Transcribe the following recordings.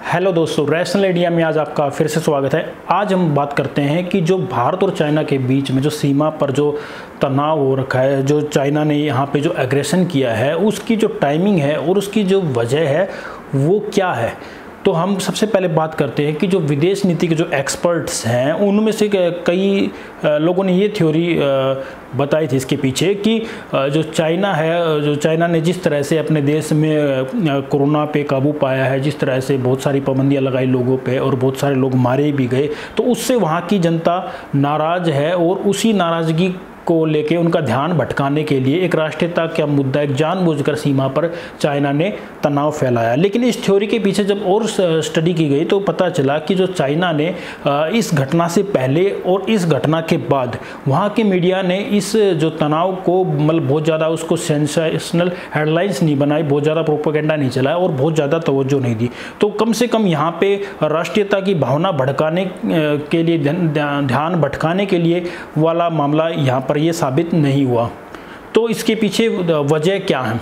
Hello दोस्तों, rational India में आज आपका फिर से स्वागत है। आज हम बात करते हैं कि जो भारत और चाइना के बीच में जो सीमा पर जो तनाव हो रखा है, जो चाइना ने यहाँ पे जो एग्रेशन किया है, उसकी जो टाइमिंग है और उसकी जो वजह है वो क्या है। तो हम सबसे पहले बात करते हैं कि जो विदेश नीति के जो एक्सपर्ट्स हैं उनमें से कई लोगों ने ये थ्योरी बताई थी इसके पीछे कि जो चाइना है, जो चाइना ने जिस तरह से अपने देश में कोरोना पे काबू पाया है, जिस तरह से बहुत सारी पाबंदियां लगाई लोगों पे और बहुत सारे लोग मारे भी गए, तो उससे वहाँ की जनता नाराज़ है और उसी नाराज़गी को लेके उनका ध्यान भटकाने के लिए एक राष्ट्रीयता का मुद्दा, एक जानबूझकर सीमा पर चाइना ने तनाव फैलाया। लेकिन इस थ्योरी के पीछे जब और स्टडी की गई तो पता चला कि जो चाइना ने इस घटना से पहले और इस घटना के बाद वहाँ के मीडिया ने इस जो तनाव को मतलब बहुत ज़्यादा उसको सेंसेशनल हेडलाइंस नहीं बनाई, बहुत ज़्यादा प्रोपेगेंडा नहीं चलाया और बहुत ज़्यादा तवज्जो नहीं दी। तो कम से कम यहाँ पे राष्ट्रीयता की भावना भड़काने के लिए, ध्यान भटकाने के लिए वाला मामला यहाँ पर ये साबित नहीं हुआ। तो इसके पीछे वजह क्या है?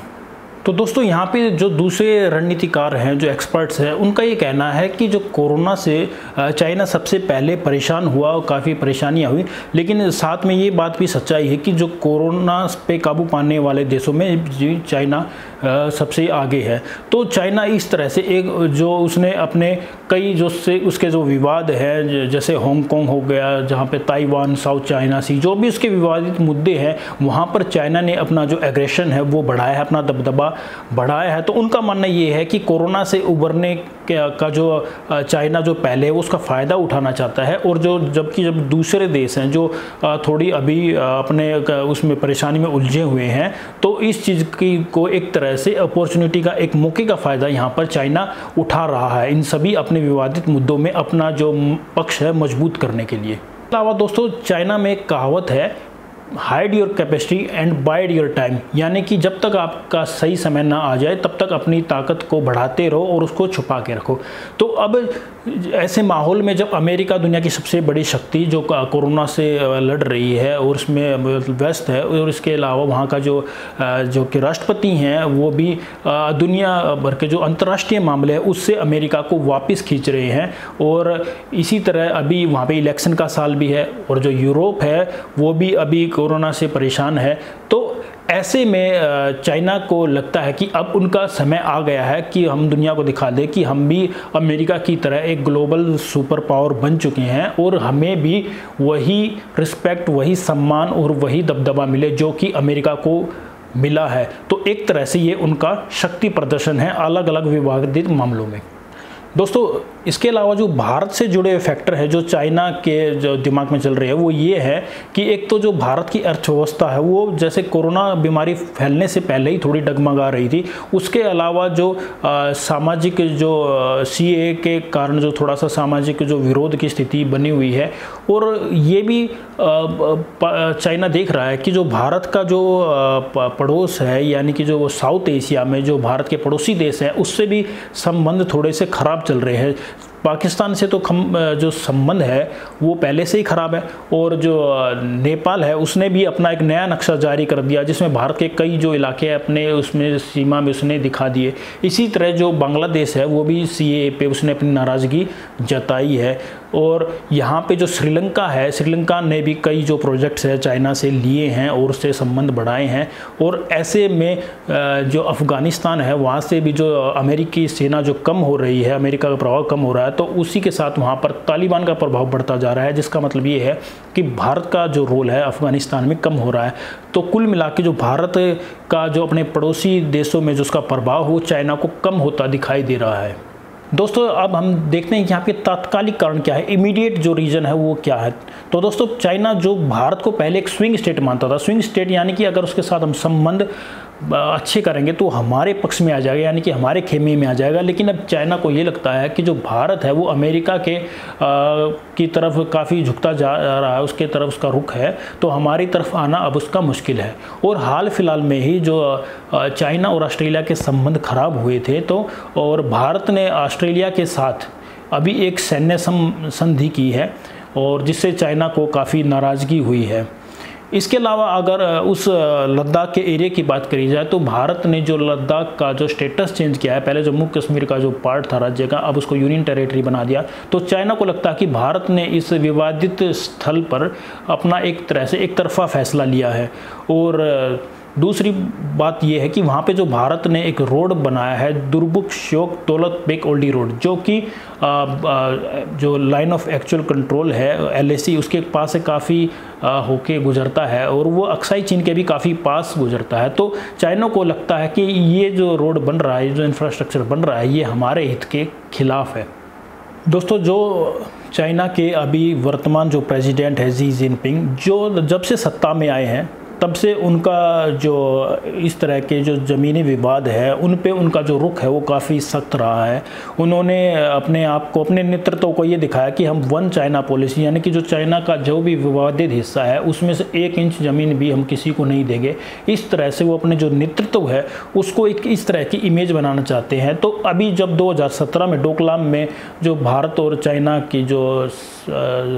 तो दोस्तों, यहाँ पे जो दूसरे रणनीतिकार हैं, जो एक्सपर्ट्स हैं, उनका ये कहना है कि जो कोरोना से चाइना सबसे पहले परेशान हुआ और काफ़ी परेशानियाँ हुई, लेकिन साथ में ये बात भी सच्चाई है कि जो कोरोना पे काबू पाने वाले देशों में चाइना सबसे आगे है। तो चाइना इस तरह से एक जो उसने अपने कई जो से उसके जो विवाद है, जैसे हांगकांग हो गया, जहाँ पे ताइवान, साउथ चाइना सी, जो भी उसके विवादित मुद्दे हैं, वहाँ पर चाइना ने अपना जो एग्रेशन है वो बढ़ाया है, अपना दबदबा बढ़ाया है। तो उनका मानना ये है कि कोरोना से उबरने का जो चाइना जो पहले है उसका फ़ायदा उठाना चाहता है, और जबकि जब दूसरे देश हैं जो थोड़ी अभी अपने उसमें परेशानी में उलझे हुए हैं, तो इस चीज़ की को एक तरह से अपॉर्चुनिटी का, एक मौके का फ़ायदा यहाँ पर चाइना उठा रहा है इन सभी अपने विवादित मुद्दों में अपना जो पक्ष है मजबूत करने के लिए। अलावा दोस्तों, चाइना में एक कहावत है, hide your capacity and wide your time, यानी कि जब तक आपका सही समय ना आ जाए तब तक अपनी ताकत को बढ़ाते रहो और उसको छुपा के रखो। तो अब ऐसे माहौल में जब अमेरिका दुनिया की सबसे बड़ी शक्ति जो कोरोना से लड़ रही है और उसमें व्यस्त है, और इसके अलावा वहाँ का जो कि राष्ट्रपति हैं वो भी दुनिया भर के जो अंतर्राष्ट्रीय मामले हैं उससे अमेरिका को वापस खींच रहे हैं, और इसी तरह अभी वहाँ पे इलेक्शन का साल भी है और जो यूरोप है वो भी अभी कोरोना से परेशान है। तो ऐसे में चाइना को लगता है कि अब उनका समय आ गया है कि हम दुनिया को दिखा दें कि हम भी अमेरिका की तरह एक ग्लोबल सुपर पावर बन चुके हैं और हमें भी वही रिस्पेक्ट, वही सम्मान और वही दबदबा मिले जो कि अमेरिका को मिला है। तो एक तरह से ये उनका शक्ति प्रदर्शन है अलग अलग विवादित मामलों में। दोस्तों, इसके अलावा जो भारत से जुड़े फैक्टर है जो चाइना के जो दिमाग में चल रहे हैं वो ये है कि एक तो जो भारत की अर्थव्यवस्था है वो जैसे कोरोना बीमारी फैलने से पहले ही थोड़ी डगमगा रही थी, उसके अलावा जो सामाजिक जो सीए के कारण जो थोड़ा सा सामाजिक जो विरोध की स्थिति बनी हुई है, और ये भी चाइना देख रहा है कि जो भारत का जो पड़ोस है, यानी कि जो साउथ एशिया में जो भारत के पड़ोसी देश हैं उससे भी संबंध थोड़े से खराब चल रहे हैं। पाकिस्तान से तो जो संबंध है वो पहले से ही ख़राब है, और जो नेपाल है उसने भी अपना एक नया नक्शा जारी कर दिया जिसमें भारत के कई जो इलाके अपने उसमें सीमा में उसने दिखा दिए। इसी तरह जो बांग्लादेश है वो भी सीएए पे उसने अपनी नाराज़गी जताई है, और यहाँ पे जो श्रीलंका है, श्रीलंका ने भी कई जो प्रोजेक्ट्स है चाइना से लिए हैं और उससे संबंध बढ़ाए हैं। और ऐसे में जो अफ़गानिस्तान है वहाँ से भी जो अमेरिकी सेना जो कम हो रही है, अमेरिका का प्रभाव कम हो रहा है, तो उसी के साथ वहाँ पर तालिबान का प्रभाव बढ़ता जा रहा है, जिसका मतलब ये है कि भारत का जो रोल है अफ़गानिस्तान में कम हो रहा है। तो कुल मिला के जो भारत का जो अपने पड़ोसी देशों में जो उसका प्रभाव हो चाइना को कम होता दिखाई दे रहा है। दोस्तों, अब हम देखते हैं कि यहाँ पे तात्कालिक कारण क्या है, इमीडिएट जो रीजन है वो क्या है। तो दोस्तों, चाइना जो भारत को पहले एक स्विंग स्टेट मानता था, स्विंग स्टेट यानी कि अगर उसके साथ हम संबंध अच्छे करेंगे तो हमारे पक्ष में आ जाएगा, यानी कि हमारे खेमे में आ जाएगा। लेकिन अब चाइना को ये लगता है कि जो भारत है वो अमेरिका की तरफ काफ़ी झुकता जा रहा है, उसके तरफ उसका रुख है, तो हमारी तरफ आना अब उसका मुश्किल है। और हाल फिलहाल में ही जो चाइना और ऑस्ट्रेलिया के संबंध खराब हुए थे, तो और भारत ने ऑस्ट्रेलिया के साथ अभी एक सैन्य संधि की है, और जिससे चाइना को काफ़ी नाराज़गी हुई है। इसके अलावा अगर उस लद्दाख के एरिया की बात करी जाए तो भारत ने जो लद्दाख का जो स्टेटस चेंज किया है, पहले जम्मू कश्मीर का जो पार्ट था राज्य का, अब उसको यूनियन टेरिटरी बना दिया। तो चाइना को लगता है कि भारत ने इस विवादित स्थल पर अपना एक तरह से एक तरफा फैसला लिया है। और दूसरी बात यह है कि वहाँ पे जो भारत ने एक रोड बनाया है, दुर्बुक श्योक दौलत बेग ओल्डी रोड, जो कि जो लाइन ऑफ एक्चुअल कंट्रोल है LAC उसके पास से काफ़ी होके गुजरता है और वो अक्साई चीन के भी काफ़ी पास गुजरता है। तो चाइना को लगता है कि ये जो रोड बन रहा है, जो इंफ्रास्ट्रक्चर बन रहा है, ये हमारे हित के खिलाफ है। दोस्तों, जो चाइना के अभी वर्तमान जो प्रेसिडेंट है शी जिनपिंग, जो जब से सत्ता में आए हैं तब से उनका जो इस तरह के जो ज़मीनी विवाद है उन पे उनका जो रुख है वो काफ़ी सख्त रहा है। उन्होंने अपने आप को, अपने नेतृत्व को ये दिखाया कि हम वन चाइना पॉलिसी, यानी कि जो चाइना का जो भी विवादित हिस्सा है उसमें से 1 इंच ज़मीन भी हम किसी को नहीं देंगे। इस तरह से वो अपने जो नेतृत्व है उसको एक इस तरह की इमेज बनाना चाहते हैं। तो अभी जब 2017 में डोकलाम में जो भारत और चाइना की जो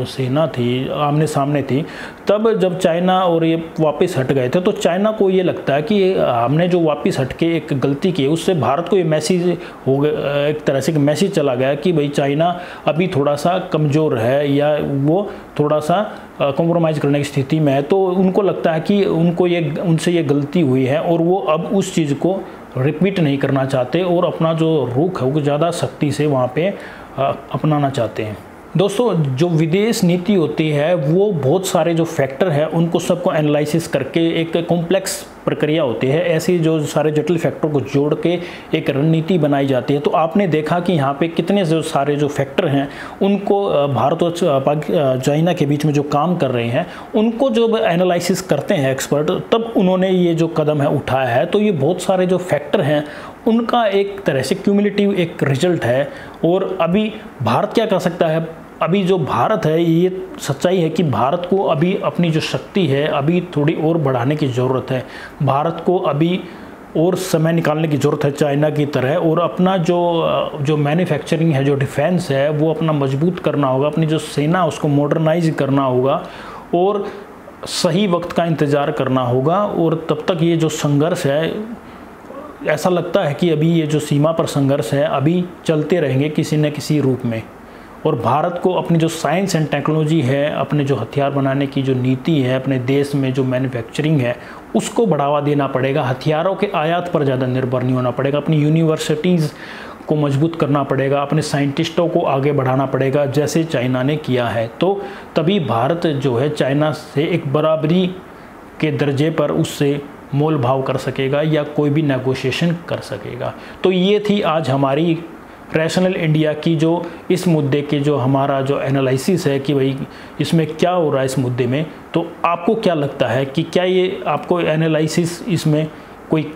सेना थी आमने सामने थी, तब जब चाइना और ये वापस हट गए थे तो चाइना को ये लगता है कि हमने जो वापस हट के एक गलती की है उससे भारत को ये मैसेज हो गया, एक तरह से मैसेज चला गया कि भाई चाइना अभी थोड़ा सा कमज़ोर है या वो थोड़ा सा कॉम्प्रोमाइज़ करने की स्थिति में है। तो उनको लगता है कि उनसे ये गलती हुई है और वो अब उस चीज़ को रिपीट नहीं करना चाहते और अपना जो रुख है वो ज़्यादा सख्ती से वहाँ पे अपनाना चाहते हैं। दोस्तों, जो विदेश नीति होती है वो बहुत सारे जो फैक्टर हैं उनको सबको एनालिसिस करके एक कॉम्प्लेक्स प्रक्रिया होती है। ऐसी जो सारे जटिल फैक्टर को जोड़ के एक रणनीति बनाई जाती है। तो आपने देखा कि यहाँ पे कितने जो सारे जो फैक्टर हैं उनको भारत और चाइना के बीच में जो काम कर रहे हैं उनको जब एनालिसिस करते हैं एक्सपर्ट, तब उन्होंने ये जो कदम है उठाया है। तो ये बहुत सारे जो फैक्टर हैं उनका एक तरह से क्यूमुलेटिव एक रिजल्ट है। और अभी भारत क्या कर सकता है? अभी जो भारत है, ये सच्चाई है कि भारत को अभी अपनी जो शक्ति है अभी थोड़ी और बढ़ाने की ज़रूरत है। भारत को अभी और समय निकालने की ज़रूरत है चाइना की तरह, और अपना जो मैन्युफैक्चरिंग है, जो डिफेंस है, वो अपना मजबूत करना होगा। अपनी जो सेना उसको मॉडर्नाइज करना होगा और सही वक्त का इंतज़ार करना होगा। और तब तक ये जो संघर्ष है, ऐसा लगता है कि अभी ये जो सीमा पर संघर्ष है अभी चलते रहेंगे किसी न किसी रूप में। और भारत को अपनी जो साइंस एंड टेक्नोलॉजी है, अपने जो हथियार बनाने की जो नीति है, अपने देश में जो मैन्युफैक्चरिंग है उसको बढ़ावा देना पड़ेगा। हथियारों के आयात पर ज़्यादा निर्भर नहीं होना पड़ेगा। अपनी यूनिवर्सिटीज़ को मजबूत करना पड़ेगा, अपने साइंटिस्टों को आगे बढ़ाना पड़ेगा जैसे चाइना ने किया है। तो तभी भारत जो है चाइना से एक बराबरी के दर्जे पर उससे मोल भाव कर सकेगा या कोई भी नेगोशिएशन कर सकेगा। तो ये थी आज हमारी रैशनल इंडिया की जो इस मुद्दे के जो हमारा जो एनालिसिस है कि भाई इसमें क्या हो रहा है इस मुद्दे में। तो आपको क्या लगता है कि क्या ये आपको एनालिसिस इसमें कोई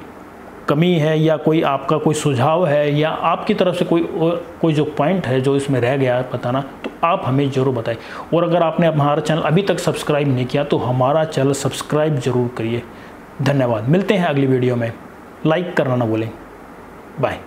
कमी है या कोई आपका कोई सुझाव है या आपकी तरफ से कोई जो पॉइंट है जो इसमें रह गया है बताना, तो आप हमें ज़रूर बताएं। और अगर आपने हमारा चैनल अभी तक सब्सक्राइब नहीं किया तो हमारा चैनल सब्सक्राइब ज़रूर करिए। धन्यवाद। मिलते हैं अगली वीडियो में। लाइक करना ना भूलें। बाय।